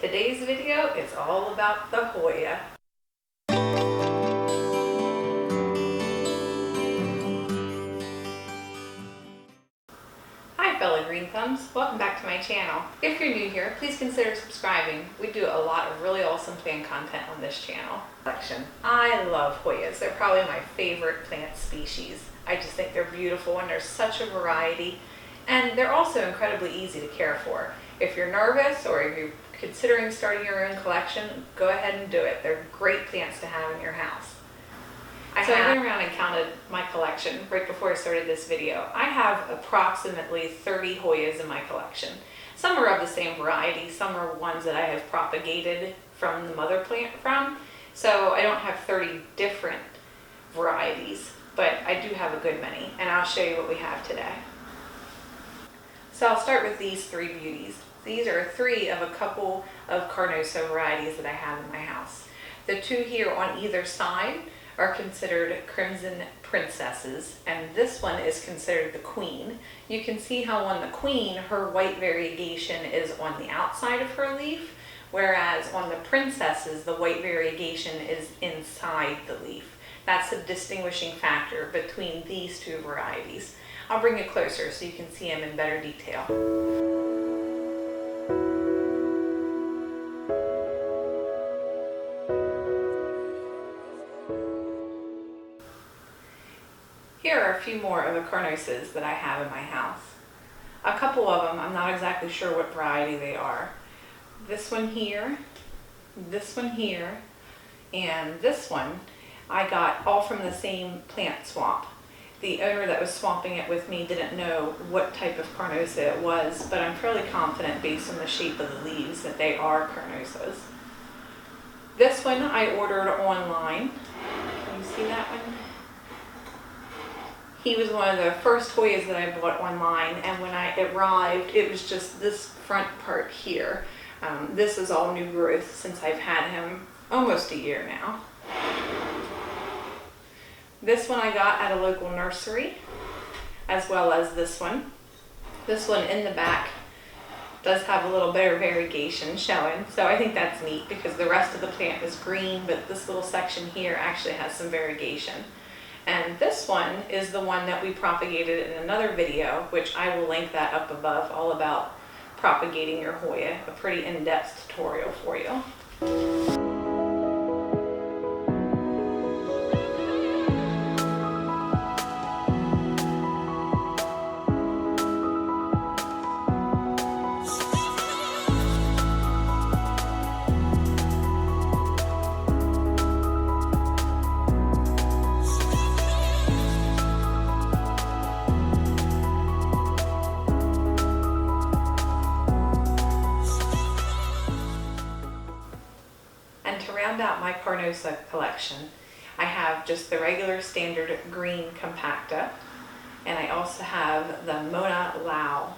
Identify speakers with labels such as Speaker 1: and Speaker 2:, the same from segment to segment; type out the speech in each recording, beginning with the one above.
Speaker 1: Today's video is all about the Hoya. Hi fellow green thumbs, welcome back to my channel. If you're new here, please consider subscribing. We do a lot of really awesome plant content on this channel. I love Hoyas. They're probably my favorite plant species. I just think they're beautiful and there's such a variety, and they're also incredibly easy to care for. If you're nervous or if you're considering starting your own collection, go ahead and do it. They're great plants to have in your house. I went around and counted my collection right before I started this video. I have approximately 30 Hoyas in my collection. Some are of the same variety, some are ones that I have propagated from the mother plant from. So I don't have 30 different varieties, but I do have a good many, and I'll show you what we have today. So I'll start with these three beauties. These are three of a couple of Chronos varieties that I have in my house. The two here on either side are considered crimson princesses, and this one is considered the queen. You can see how on the queen, her white variegation is on the outside of her leaf, whereas on the princesses, the white variegation is inside the leaf. That's a distinguishing factor between these two varieties. I'll bring it closer so you can see them in better detail. Here are a few more of the Chronoses that I have in my house. A couple of them, I'm not exactly sure what variety they are. This one here, and this one, I got all from the same plant swap. The owner that was swapping it with me didn't know what type of Chronosa it was, but I'm fairly confident based on the shape of the leaves that they are Chronosas. This one I ordered online. Can you see that one? He was one of the first Hoyas that I bought online, and when I arrived, it was just this front part here. This is all new growth since I've had him almost a year now. This one I got at a local nursery, as well as this one. This one in the back does have a little bit of variegation showing, so I think that's neat because the rest of the plant is green, but this little section here actually has some variegation. And this one is the one that we propagated in another video, which I will link that up above, all about propagating your Hoya, a pretty in-depth tutorial for you. Out my Chronosa collection, I have just the regular standard green Compacta, and I also have the Mona Lao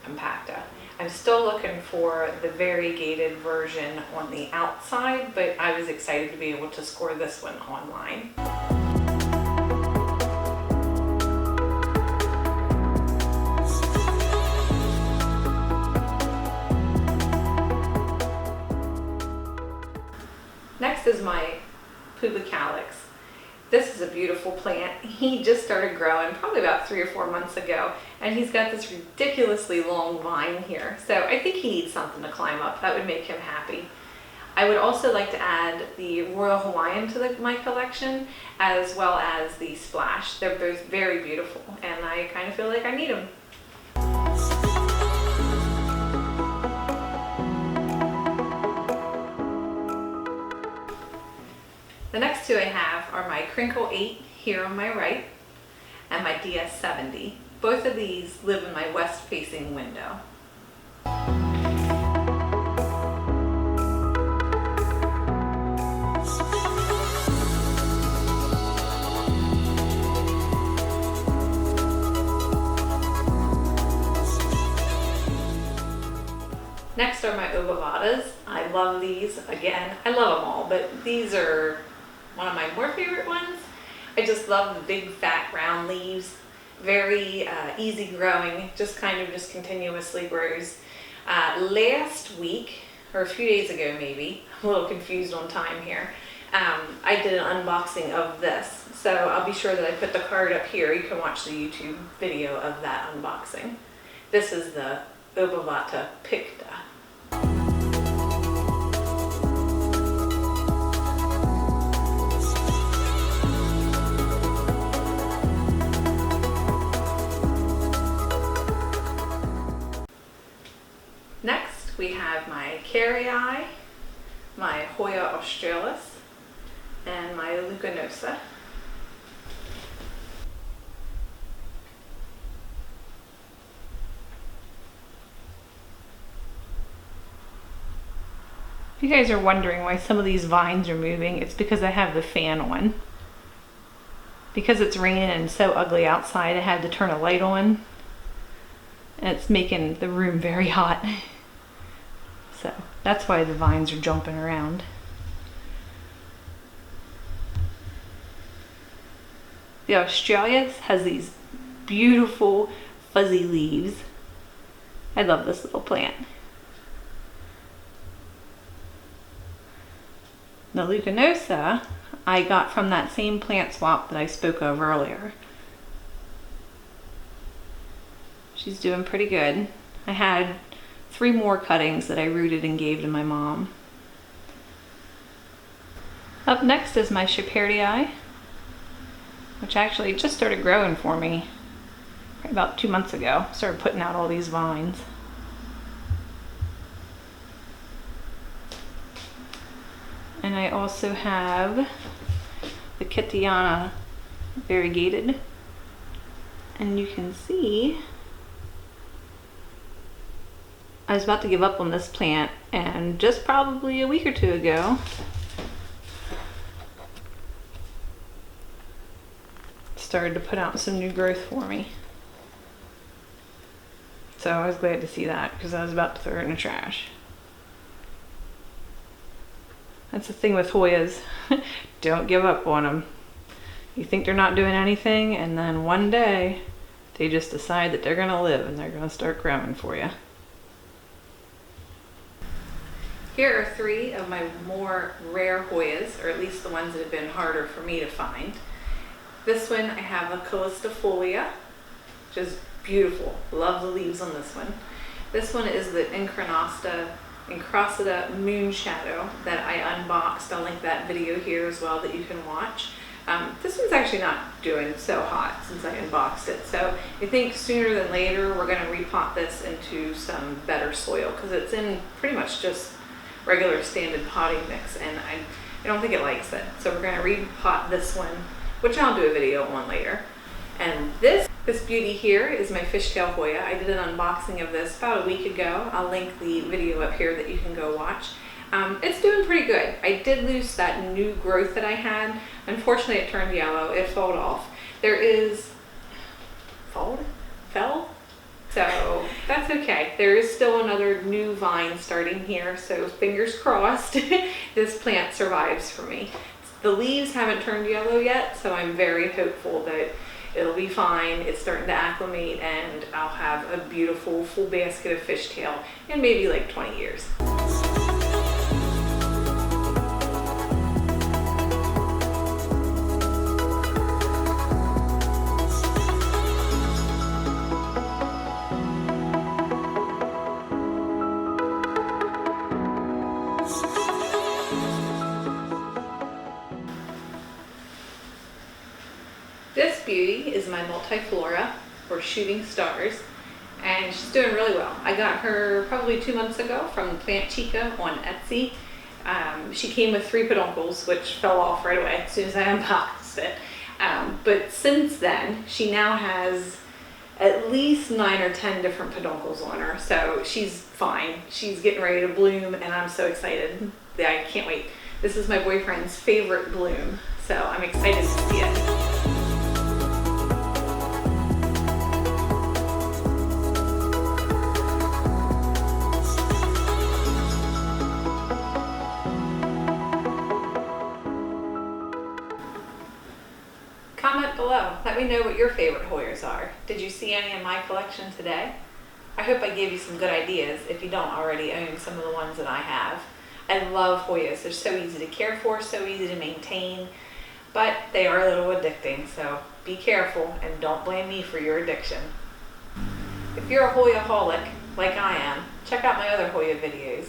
Speaker 1: Compacta. I'm still looking for the variegated version on the outside, but I was excited to be able to score this one online. Next is my Calyx. This is a beautiful plant. He just started growing probably about 3 or 4 months ago, and he's got this ridiculously long vine here. So I think he needs something to climb up. That would make him happy. I would also like to add the Royal Hawaiian to my collection, as well as the Splash. They're both very beautiful, and I kind of feel like I need them. The next two I have are my Crinkle 8 here on my right and my DS70. Both of these live in my west-facing window. Next are my Ovadas. I love these. Again, I love them all, but these are one of my more favorite ones. I just love the big fat round leaves. Very easy growing, just continuously grows. Last week or a few days ago maybe. I'm a little confused on time here. I did an unboxing of this. So I'll be sure that I put the card up here. You can watch the YouTube video of that unboxing. This is the Compacta. Next, we have my Calyx I, my Hoya Australis, and my Chronos. If you guys are wondering why some of these vines are moving, it's because I have the fan on. Because it's raining and so ugly outside, I had to turn a light on. And it's making the room very hot. So that's why the vines are jumping around. The Australis has these beautiful fuzzy leaves. I love this little plant. The Chronos I got from that same plant swap that I spoke of earlier. She's doing pretty good. I had 3 more cuttings that I rooted and gave to my mom. Up next is my Compacta, which actually just started growing for me about 2 months ago. Started putting out all these vines. And I also have the Kittiana variegated, and you can see I was about to give up on this plant, and just probably a week or 2 ago started to put out some new growth for me. So I was glad to see that because I was about to throw it in the trash. That's the thing with Hoyas. Don't give up on them. You think they're not doing anything, and then one day they just decide that they're going to live and they're going to start growing for you. Here are 3 of my more rare Hoyas, or at least the ones that have been harder for me to find. This one I have a Calyx, which is beautiful. Love the leaves on this one. This one is the Encrocida Moon Shadow that I unboxed. I'll link that video here as well that you can watch. This one's actually not doing so hot since I unboxed it. So I think sooner than later we're going to repot this into some better soil because it's in pretty much just regular standard potting mix, and I don't think it likes it. So we're going to repot this one, which I'll do a video on later. And this beauty here is my fishtail Hoya. I did an unboxing of this about a week ago. I'll link the video up here that you can go watch. It's doing pretty good. I did lose that new growth that I had. Unfortunately, it turned yellow. It fell off. There is fell. So that's okay. There is still another new vine starting here. So fingers crossed this plant survives for me. The leaves haven't turned yellow yet, so I'm very hopeful that it'll be fine. It's starting to acclimate, and I'll have a beautiful full basket of fishtail in maybe like 20 years. This beauty is my multiflora, or shooting stars, and she's doing really well. I got her probably 2 months ago from Plant Chica on Etsy. She came with 3 peduncles, which fell off right away as soon as I unboxed it. But since then, she now has at least 9 or 10 different peduncles on her, so she's fine. She's getting ready to bloom, and I'm so excited. I can't wait. This is my boyfriend's favorite bloom, so I'm excited to see it. Comment below. Let me know what your favorite Hoyas are. Did you see any in my collection today? I hope I gave you some good ideas if you don't already own some of the ones that I have. I love Hoyas. They're so easy to care for, so easy to maintain, but they are a little addicting, so be careful and don't blame me for your addiction. If you're a Hoyaholic, like I am, check out my other Hoya videos.